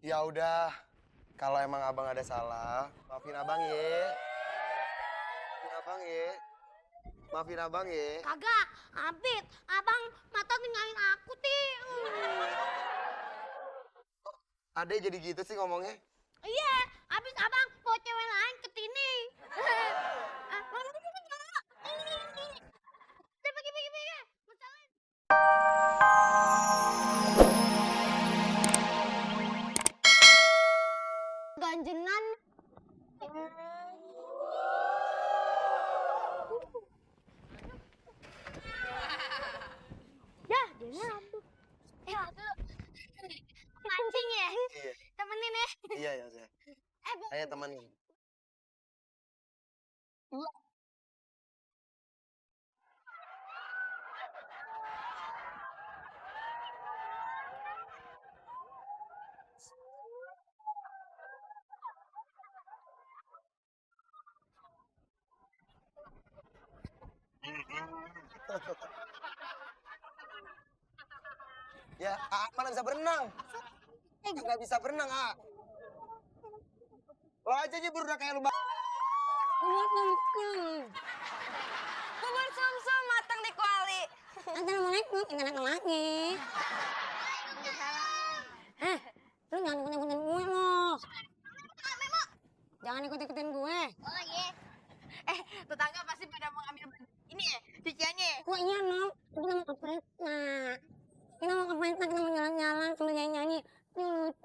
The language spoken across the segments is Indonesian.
Ya udah, kalau emang abang ada salah, maafin abang ya. Maafin abang ya. Maafin abang ya. Kagak, Abid, abang mata tinggalin aku, Ti. Adek jadi gitu sih ngomongnya. Iya, abis abang bawa cewek lain ke sini. Udah pergi. Masalahnya. Ganjenan. Ya, dia ngambek. Mancing ya? Iya. Temenin ya? Iya ya saya. Ayo temenin. Ya, mana bisa berenang? Nggak bisa berenang, ah. Lo aja nyebur udah kayak lu. Bubur sumsum matang di kuali. Assalamualaikum, enak lagi. Lu jangan ikut-ikutin gue loh. Jangan ikut-ikutin gue. Oh iya. Tetangga pasti pada mau ambil ini ya, cuciannya. Kok iya, Nom? Kita mau ke Presna. Kita mau jalan-jalan, sambil nyanyi-nyanyi. Nyut.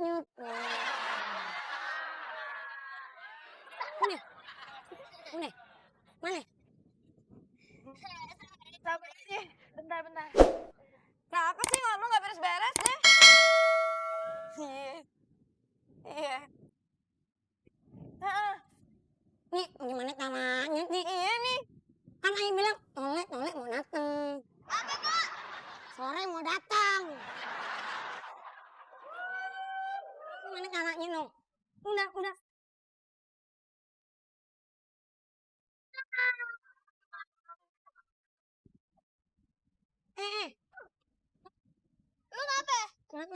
Mana? Sabar aja. Bentar. Kenapa sih ngomong nggak beres-beres deh? Iya. Heeh. Nih, gimana caranya nih? Iya nih. Kan Ayah bilang, Tolek mau datang. Apa kok? Sore mau datang. Gimana caranya, Nom? Udah. Lu ngapa? Kenapa?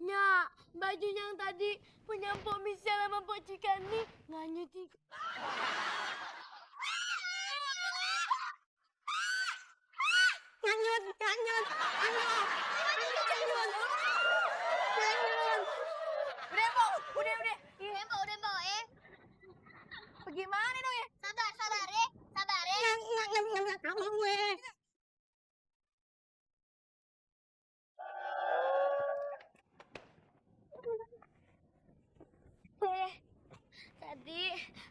Ya, baju yang tadi punya Mpok Michelle sama Mpok Cikani nggak nyuci. Nyanyut. Udah. Udah, eh. Bagaimana dong ya? Sabar ya. Nggak bisa sama gue. Tadi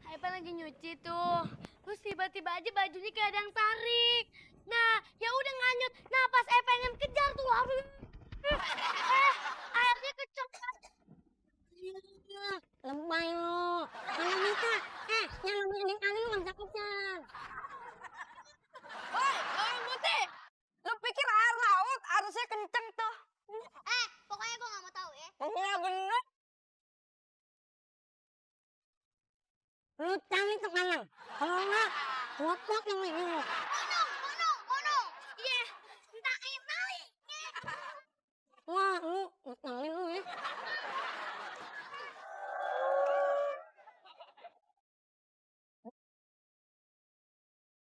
Aipan lagi nyuci tuh. Terus tiba-tiba aja bajunya kayak ada yang tarik. Nah, ya udah nganyut. Nah, pas pengen kejar tuh aduh. Airnya kecemplung. Lebay lo. Mana bisa? Yang lebih adik kali lu nggak bisa kejar. Woi, orang putih. Lu pikir air laut arusnya kenceng tuh. Pokoknya gue nggak mau tahu ya. Iya bener. Lu cari ke kanan. Kalau nggak, ngotot yang ini lo. Mono. Iya, entah air tali. Wah, lu ngeselin lu ya.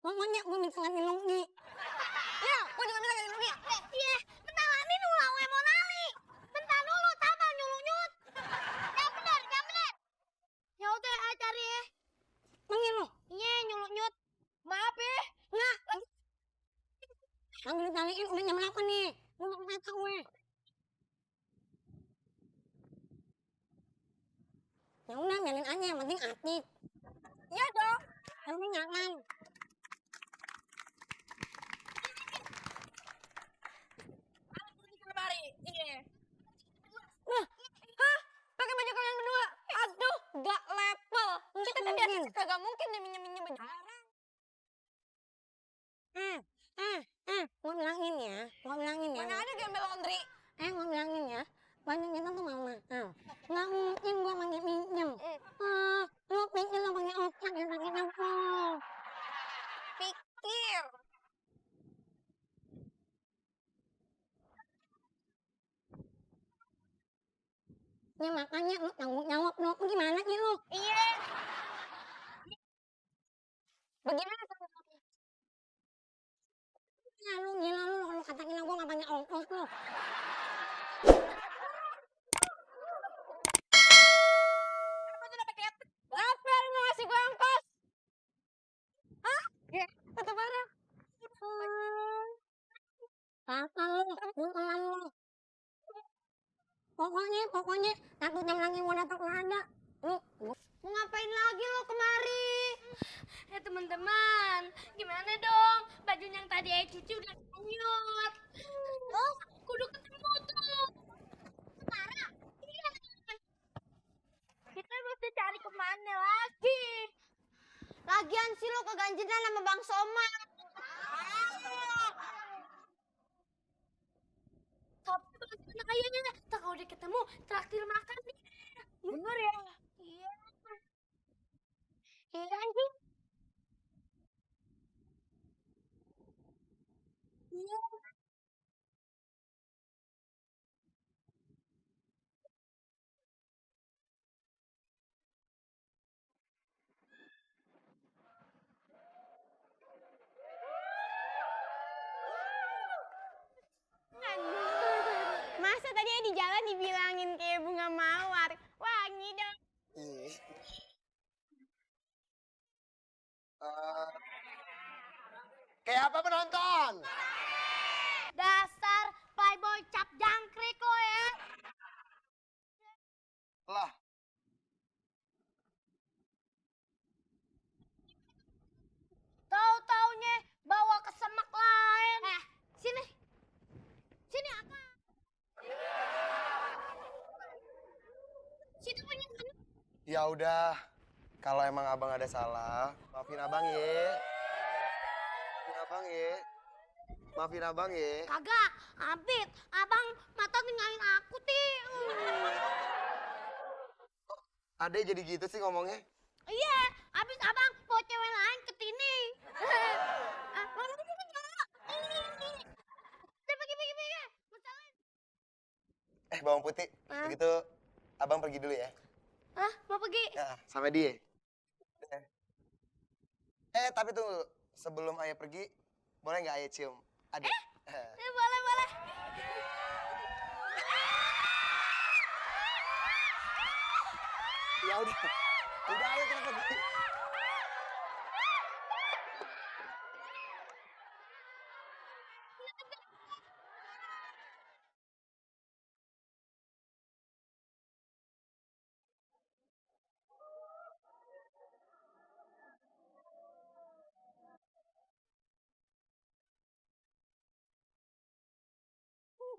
Pokoknya gue bisa ganti rugi. Ya, gua juga bisa ganti rugi. Iya, bentar lagi nulau mau nali. Bentar dulu, sabar nyut. Yang bener. Ya udah, ayo cari ya. Panggil lo. Iya, nyut. Maaf ya. Nggak. Lagi ditarikin udah jam 8 nih. Gue mau ke gue. Ya udah, biarin aja. Yang penting aktif. Iya dong. Yang penting nyaman. Lemari. Iya. Wah, Hah? Pakai baju kalian berdua? Aduh, gak level. Kita kan biasa mungkin. kagak mungkin deh minjem baju orang. Gue bilangin ya. Mana ada gembel laundry. Gue bilangin ya. Baju kita tuh mau mahal. Nggak mungkin gue pakai pinjem. Lu pikir lo pakai otak ya pakai jempol. Pikir. Bagaimana kalau ya, lu gila lu kalau katain gue nggak banyak ongkos lu. Apa lu ngasih gue ongkos? Hah? Kata barang. Kata lu teman lu. Pokoknya, 1 jam lagi gua datang nggak ada. Lu Mau ngapain lagi lo kemari? Teman-teman, gimana dong? Baju yang tadi Ayah cuci udah hanyut. Oh, kudu ketemu tuh. Sekarang? Iya. Kita mesti cari kemana lagi? Lagian sih lo keganjilan sama Bang Somad. Tapi mana kayaknya? Tak kalau udah ketemu, traktir makan nih. Bener ya? Iya. Iya anjing. Iya. Masa tadi di jalan dibilangin kayak bunga mawar. Wangi dong. Ih. Eh, kayak apa penonton? Dasar playboy cap jangkrik lo ya. Lah, Tahu-taunya bawa ke semak lain. Sini. Sini apa? Situ punya kan? ya udah. Kalau emang abang ada salah, maafin abang ya. Maafin abang ya. Maafin abang ya. Kagak, Abid. Abang mata tinggalin aku, Ti. Ade jadi gitu sih ngomongnya. Iya, abis abang bawa cewek lain ke sini. Udah pergi. Masalah. Bawang putih. Begitu abang pergi dulu ya. Hah, mau pergi? Ya, sama dia. Tapi tunggu. Sebelum ayah pergi, boleh nggak ayah cium? Ade. Boleh. Ya udah. Udah ayo kita pergi.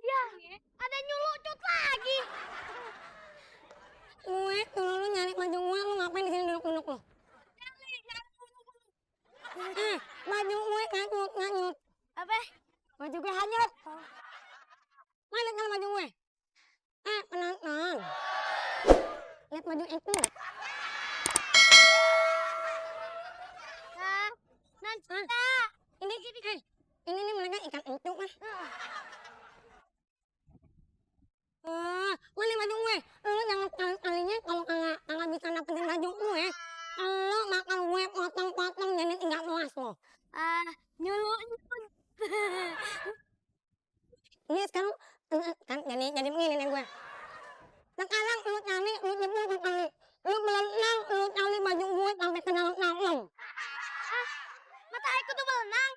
Ya, ada nyulucut lagi. kalau lu nyari baju gue, lu ngapain di sini duduk-duduk lu? Baju gue nganyut. Apa? Baju gue hanyut. Mana kalau baju gue? Penonton. Lihat baju itu nggak? Nanti. Ini nih mereka ikan itu kan? Mana baju gue? Lu jangan kali-kalinya kalau kagak bisa dapetin baju gue, lu bakal gue potong-potong jadi 3 lo. Nyulucut. Ini sekarang kan jadi begini nih gue. Sekarang lu cari, lu jebol ke kali. Lu berenang, lu cari baju gue sampai ke dalam. Mata aku tuh berenang.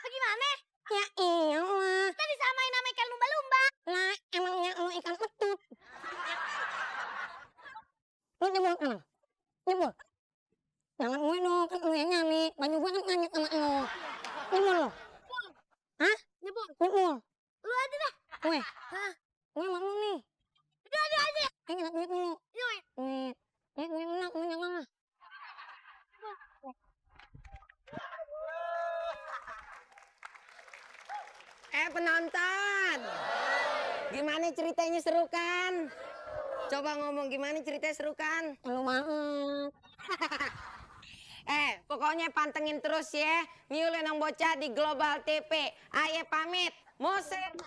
Bagaimana? Ya iyalah. Tadi samain sama ikan lumba-lumba. Lah emangnya lu ikan petut. Lu jebol kan? Jebol. Jangan gue dong, kan lu yang nyari. Baju gue kan nganyut sama lu. Jebol lo. Hah? Jebol. Lu aja dah. Gue sama lu nih. Udah aja. Kita duit dulu. Duit. Gue menang, lu jangan lah. Penonton, gimana ceritanya, seru kan? Coba ngomong gimana ceritanya, seru kan? Lu banget. Pokoknya pantengin terus ya Miu Lenong Bocah di Global TV. Ayo pamit, musik.